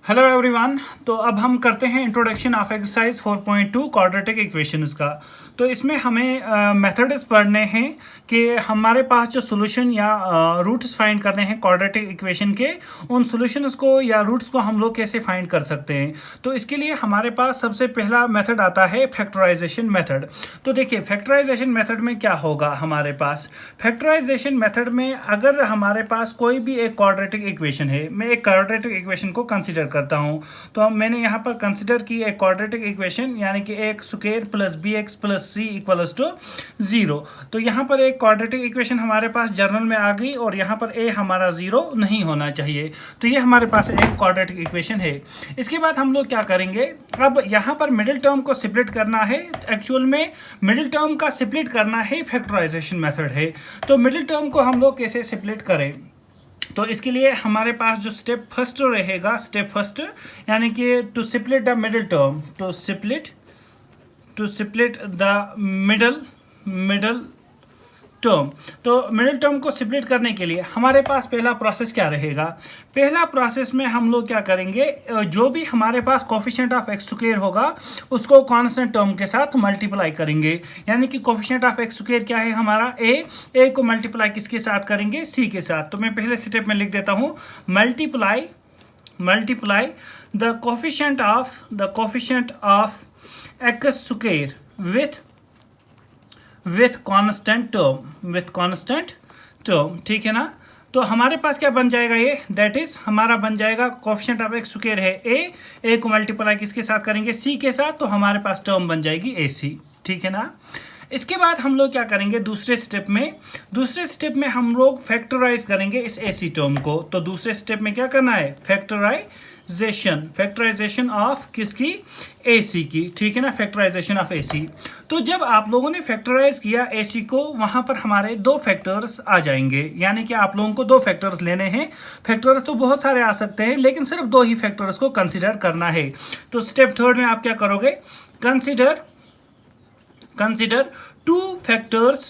Hello everyone. तो अब हम करते हैं introduction of exercise 4.2 quadratic equations का। तो इसमें हमें मेथड्स पढ़ने हैं कि हमारे पास जो सॉल्यूशन या रूट्स फाइंड करने हैं क्वाड्रेटिक इक्वेशन के, उन सॉल्यूशंस को या रूट्स को हम लोग कैसे फाइंड कर सकते हैं। तो इसके लिए हमारे पास सबसे पहला मेथड आता है फैक्टराइजेशन मेथड। तो देखिए फैक्टराइजेशन मेथड में क्या होगा हमारे पास। फैक्टराइजेशन मेथड में अगर हमारे पास कोई भी एक क्वाड्रेटिक इक्वेशन है, मैं एक क्वाड्रेटिक इक्वेशन को कंसिडर करता हूं। तो अब मैंने यहाँ पर कंसिडर की एक क्वाड्रेटिक इक्वेशन, यानी कि एक square plus b x plus c equals to 0। तो यहाँ पर एक क्वाड्रेटिक इक्वेशन हमारे पास जर्नल में आ गई और यहाँ पर ए हमारा 0 नहीं होना चाहिए। तो ये हमारे पास एक क्वाड्रेटिक इक्वेशन है। इसके बाद हम लोग क्या करेंगे, अब यहाँ पर मिडिल टर्म को स्प्लिट करना है। एक्चुअल में मिडिल टर्म का स्प्लिट करना है फैक्टराइजेशन मेथड है। तो मिडिल टर्म को हम लोग कैसे स्प्लिट करें, तो इसके लिए हमारे पास जो स्टेप फर्स्ट रहेगा, स्टेप फर्स्ट यानी कि to split the middle term, to split the middle term. तो मिडिल टर्म को स्प्लिट करने के लिए हमारे पास पहला प्रोसेस क्या रहेगा। पहला प्रोसेस में हम लोग क्या करेंगे, जो भी हमारे पास कोफिशिएंट ऑफ एक्स स्क्वायर होगा उसको कांस्टेंट टर्म के साथ मल्टीप्लाई करेंगे। यानी कि कोफिशिएंट ऑफ एक्स स्क्वायर क्या है हमारा, ए को मल्टीप्लाई किसके साथ करेंगे, सी के साथ। तो मैं पहले स्टेप में लिख देता हूँ multiply the coefficient of x square with constant term, ठीक है ना। तो हमारे पास क्या बन जाएगा, ये दैट इज हमारा बन जाएगा कोफिशिएंट ऑफ एक्स स्क्वायर है ए को मल्टीप्लाई किसके साथ करेंगे, सी के साथ। तो हमारे पास टर्म बन जाएगी ए सी, ठीक है ना। इसके बाद हम लोग क्या करेंगे, दूसरे स्टेप में हम लोग फैक्टराइज करेंगे इस ए सी टर्म को। तो दूसरे स्टेप में क्या करना है, फैक्टराइजेशन ऑफ किसकी, ए सी की, ठीक है ना, फैक्टराइजेशन ऑफ ए सी। तो जब आप लोगों ने फैक्टराइज किया ए सी को, वहां पर हमारे दो फैक्टर्स आ जाएंगे। यानी कि आप लोगों को दो फैक्टर्स लेने हैं। फैक्टर्स तो बहुत सारे आ सकते हैं, लेकिन सिर्फ दो ही फैक्टर्स को कंसिडर करना है। तो स्टेप थर्ड में आप क्या करोगे, consider two factors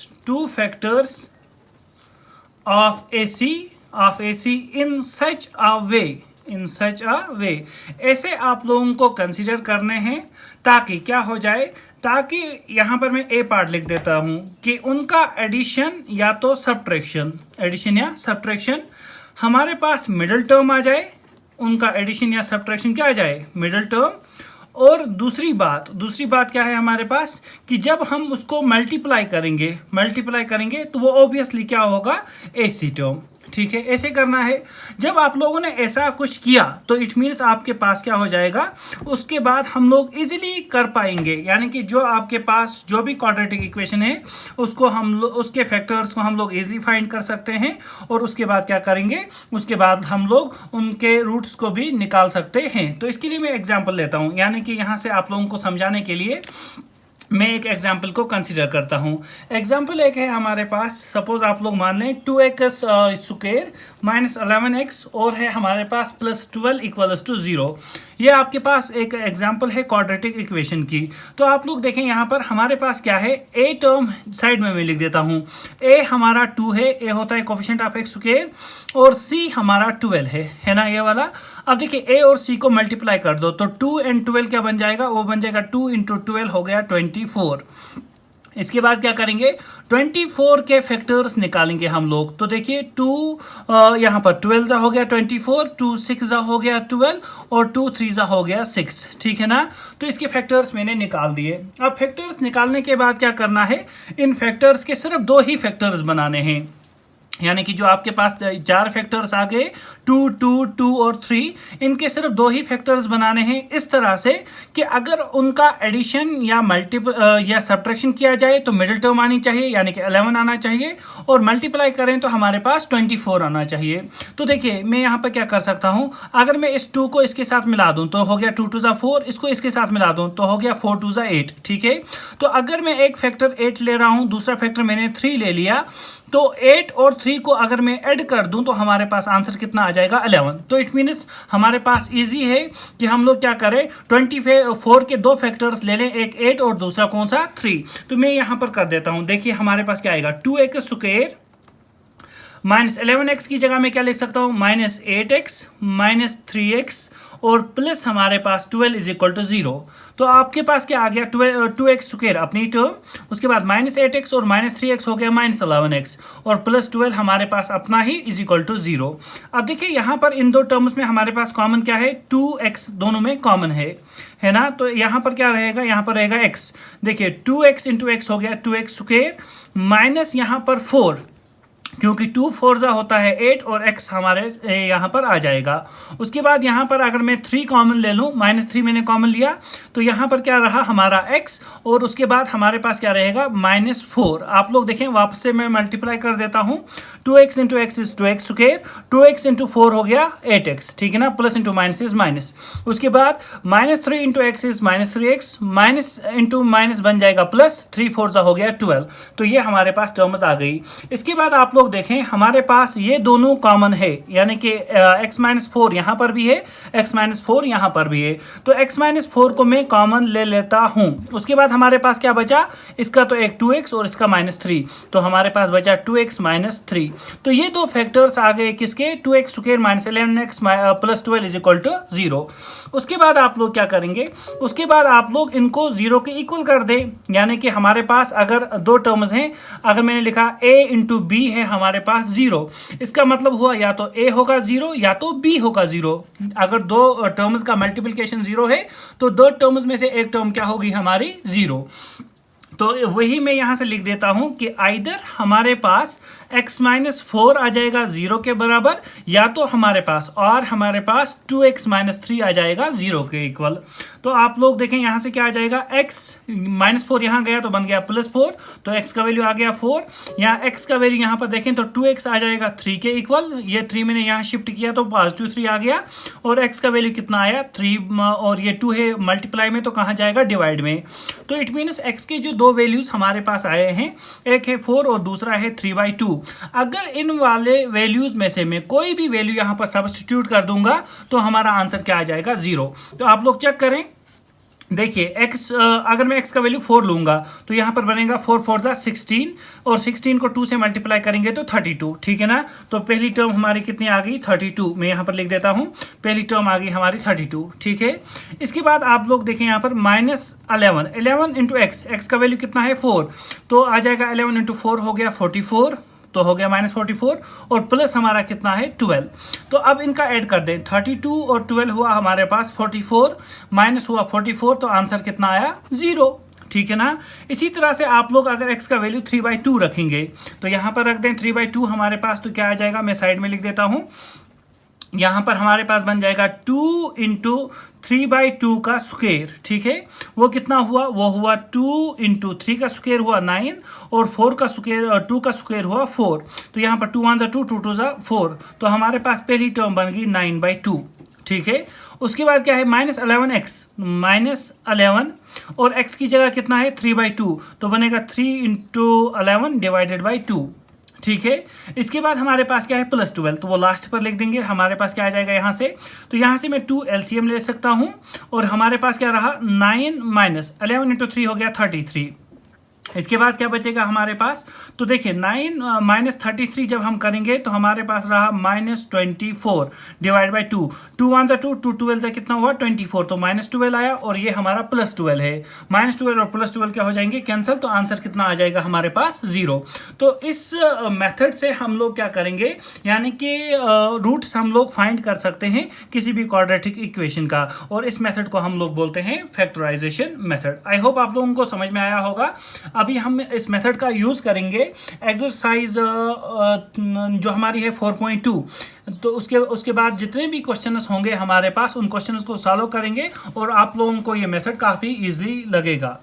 of AC in such a way। ऐसे आप लोगों को कंसिडर करने हैं ताकि क्या हो जाए, ताकि यहां पर मैं ए पार्ट लिख देता हूं कि उनका एडिशन या तो सब्ट्रैक्शन हमारे पास मिडिल टर्म आ जाए। उनका एडिशन या सब्ट्रैक्शन क्या आ जाए, मिडिल टर्म। और दूसरी बात क्या है हमारे पास, कि जब हम उसको मल्टीप्लाई करेंगे तो वो ऑब्वियसली क्या होगा, एसी टर्म, ठीक है। ऐसे करना है। जब आप लोगों ने ऐसा कुछ किया तो इट मीन्स आपके पास क्या हो जाएगा, उसके बाद हम लोग इजीली कर पाएंगे। यानी कि जो आपके पास जो भी क्वाड्रेटिक इक्वेशन है उसको उसके फैक्टर्स को हम लोग इजीली फाइंड कर सकते हैं। और उसके बाद क्या करेंगे, उसके बाद हम लोग उनके रूट्स को भी निकाल सकते हैं। तो इसके लिए मैं एग्जाम्पल लेता हूं, यानी कि यहां से आप लोगों को समझाने के लिए मैं एक एग्जाम्पल को कंसिडर करता हूं। एग्जाम्पल एक है हमारे पास, सपोज आप लोग मान लें 2x स्क्वायर माइनस 11x और है हमारे पास प्लस 12 इक्वल्स टू 0। ये आपके पास एक एग्जाम्पल है क्वाड्रेटिक इक्वेशन की। तो आप लोग देखें यहाँ पर हमारे पास क्या है, ए टर्म साइड में मैं लिख देता हूँ। ए हमारा 2 है, ए होता है कोफिशिएंट ऑफ एक्स स्क्वायर, और सी हमारा 12 है ना, ये वाला। अब देखिए ए और सी को मल्टीप्लाई कर दो तो 2 एंड 12 क्या बन जाएगा, वो बन जाएगा 2 इंटू 12 हो गया 24। इसके बाद क्या करेंगे, 24 के फैक्टर्स निकालेंगे हम लोग। तो देखिए 2 यहाँ पर 12 जा हो गया 24, 2 6 जा हो गया 12 और 2 3 जा हो गया 6, ठीक है ना। तो इसके फैक्टर्स मैंने निकाल दिए। अब फैक्टर्स निकालने के बाद क्या करना है, इन फैक्टर्स के सिर्फ दो ही फैक्टर्स बनाने हैं। यानी कि जो आपके पास 4 फैक्टर्स आ गए 2 2 2 और 3, इनके सिर्फ दो ही फैक्टर्स बनाने हैं, इस तरह से कि अगर उनका एडिशन या या सब्ट्रैक्शन किया जाए तो मिडिल टर्म आनी चाहिए, यानी कि 11 आना चाहिए, और मल्टीप्लाई करें तो हमारे पास 24 आना चाहिए। तो देखिए मैं यहाँ पर क्या कर सकता हूँ, अगर मैं इस 2 को इसके साथ मिला दूँ तो हो गया 2 2 4, इसको इसके साथ मिला दूँ तो हो गया 4 2 8, ठीक है। तो अगर मैं एक फैक्टर 8 ले रहा हूँ, दूसरा फैक्टर मैंने 3 ले लिया, तो 8 और 3 को अगर मैं ऐड कर दूं तो हमारे पास आंसर कितना आ जाएगा, 11। तो इट मीन्स हमारे पास इजी है कि हम लोग क्या करें, 24 के दो फैक्टर्स ले लें, एक 8 और दूसरा कौन सा 3। तो मैं यहां पर कर देता हूं। देखिए हमारे पास क्या आएगा, 2x स्क्वायर माइनस 11x की जगह में क्या लिख सकता हूं, -8x -3x और प्लस हमारे पास 12 इज इक्वल टू 0। तो आपके पास क्या आ गया, 2x स्क्वायर अपनी टर्म, उसके बाद -8x और -3x हो गया -11x, और प्लस 12 हमारे पास अपना ही इज इक्वल टू 0। अब देखिए यहाँ पर इन दो टर्म्स में हमारे पास कॉमन क्या है, 2x दोनों में कॉमन है ना। तो यहाँ पर क्या रहेगा, यहाँ पर रहेगा x। देखिए 2x इंटू एक्स हो गया 2x स्क्वायर, माइनस यहाँ पर 4, क्योंकि 2 4 होता है 8 और x हमारे यहाँ पर आ जाएगा। उसके बाद यहाँ पर अगर मैं 3 कॉमन ले लूँ, -3 मैंने कॉमन लिया, तो यहाँ पर क्या रहा हमारा x, और उसके बाद हमारे पास क्या रहेगा -4। आप लोग देखें, वापस से मैं मल्टीप्लाई कर देता हूँ। 2x into x is 2x square, 2x into 4 हो गया 8x, ठीक है ना, plus into minus is minus. उसके बाद -3 into x is -3x, minus into minus बन जाएगा प्लस, 3 4 हो गया 12। तो ये हमारे पास टर्म्स आ गई। इसके बाद आप लोग देखें, हमारे पास ये दोनों कॉमन है, यानी कि x-4 यहाँ पर भी है, x-4 यहाँ पर भी है। तो x-4 को मैं कॉमन ले लेता हूँ। उसके बाद हमारे पास क्या बचा, इसका तो एक 2x और इसका -3, तो हमारे पास बचा 2x -3। तो ये दो फैक्टर्स आ गए किसके, 2x square -11x plus 12 is equal to 0। उसके बाद आप लोग क्या करेंगे, उसके बाद आप लोग इनको 0 के इक्वल कर दें, यानी कि हमारे पास अगर दो टर्म्स हैं, अगर मैंने लिखा a इंटू बी है हमारे पास 0, इसका मतलब हुआ या तो a होगा 0 या तो b होगा 0। अगर दो टर्म्स का मल्टीप्लिकेशन 0 है तो दो टर्म्स में से एक टर्म क्या होगी हमारी 0। तो वही मैं यहाँ से लिख देता हूँ कि आइदर हमारे पास x-4 आ जाएगा 0 के बराबर, या तो हमारे पास हमारे पास 2x -3 आ जाएगा 0 के इक्वल। तो आप लोग देखें यहाँ से क्या आ जाएगा, x-4 यहाँ गया तो बन गया +4, तो x का वैल्यू आ गया 4। यहाँ x का वैल्यू यहाँ पर देखें तो 2x आ जाएगा 3 के इक्वल, ये 3 मैंने यहाँ शिफ्ट किया तो पॉजिटिव 3 आ गया, और x का वैल्यू कितना आया 3, और ये 2 है मल्टीप्लाई में, तो कहाँ जाएगा डिवाइड में। तो इट मीन्स x के जो दो वैल्यूज हमारे पास आए हैं, एक है 4 और दूसरा है 3/2। अगर इन वाले वैल्यूज में से मैं कोई भी वैल्यू यहाँ पर सब्स्टिट्यूट कर दूंगा तो हमारा आंसर क्या आ जाएगा 0। तो आप लोग चेक करें, देखिए अगर मैं x का वैल्यू 4 लूंगा तो यहाँ पर बनेगा 4 4 16, और 16 को 2 से मल्टीप्लाई करेंगे तो 32, ठीक है ना। तो पहली टर्म हमारी कितनी आ गई 32, मैं यहाँ पर लिख देता हूँ, पहली टर्म आ गई हमारी 32, ठीक है। इसके बाद आप लोग देखें यहाँ पर -11 इंटू एक्स का वैल्यू कितना है 4, तो आ जाएगा 11 इंटू 4 हो गया 44, तो हो गया -44, और प्लस हमारा कितना है 12। तो अब इनका ऐड कर दें, 32 और 12 हुआ हमारे पास 44, माइनस हुआ 44, तो आंसर कितना आया 0, ठीक है ना। इसी तरह से आप लोग अगर x का वैल्यू 3/2 रखेंगे तो यहाँ पर रख दें 3/2 हमारे पास, तो क्या आ जाएगा, मैं साइड में लिख देता हूँ, यहाँ पर हमारे पास बन जाएगा 2 इंटू 3/2 का स्क्वायर, ठीक है। वो कितना हुआ, वो हुआ 2 इंटू 3 का स्क्वायर हुआ 9, और 4 का स्क्वायर 2 का स्क्वायर हुआ 4। तो यहाँ पर 2 1 2 2 2 4, तो हमारे पास पहली टर्म बन गई 9/2, ठीक है। उसके बाद क्या है -11x, -11, और x की जगह कितना है 3/2, तो बनेगा 3 इंटू 11 डिवाइडेड बाई 2, ठीक है। इसके बाद हमारे पास क्या है +12, तो वो लास्ट पर लिख देंगे। हमारे पास क्या आ जाएगा यहाँ से, तो यहाँ से मैं 2 LCM ले सकता हूँ, और हमारे पास क्या रहा 9 - 11 इंटू 3 हो गया 33। इसके बाद क्या बचेगा हमारे पास, तो देखिए 9 - 33 जब हम करेंगे तो हमारे पास रहा -24 डिवाइड बाई 2, 2 1 2 2 12 से कितना हुआ 24, तो -12 आया, और ये हमारा +12 है। -12 और +12 क्या हो जाएंगे कैंसिल, तो आंसर कितना आ जाएगा हमारे पास 0। तो इस मेथड से हम लोग क्या करेंगे, यानी कि रूट्स हम लोग फाइंड कर सकते हैं किसी भी क्वाड्रेटिक इक्वेशन का, और इस मेथड को हम लोग बोलते हैं फैक्टराइजेशन मेथड। आई होप आप लोगों को समझ में आया होगा। अभी हम इस मेथड का यूज़ करेंगे एक्सरसाइज जो हमारी है 4.2, तो उसके बाद जितने भी क्वेश्चंस होंगे हमारे पास, उन क्वेश्चंस को सॉल्व करेंगे, और आप लोगों को ये मेथड काफ़ी इजीली लगेगा।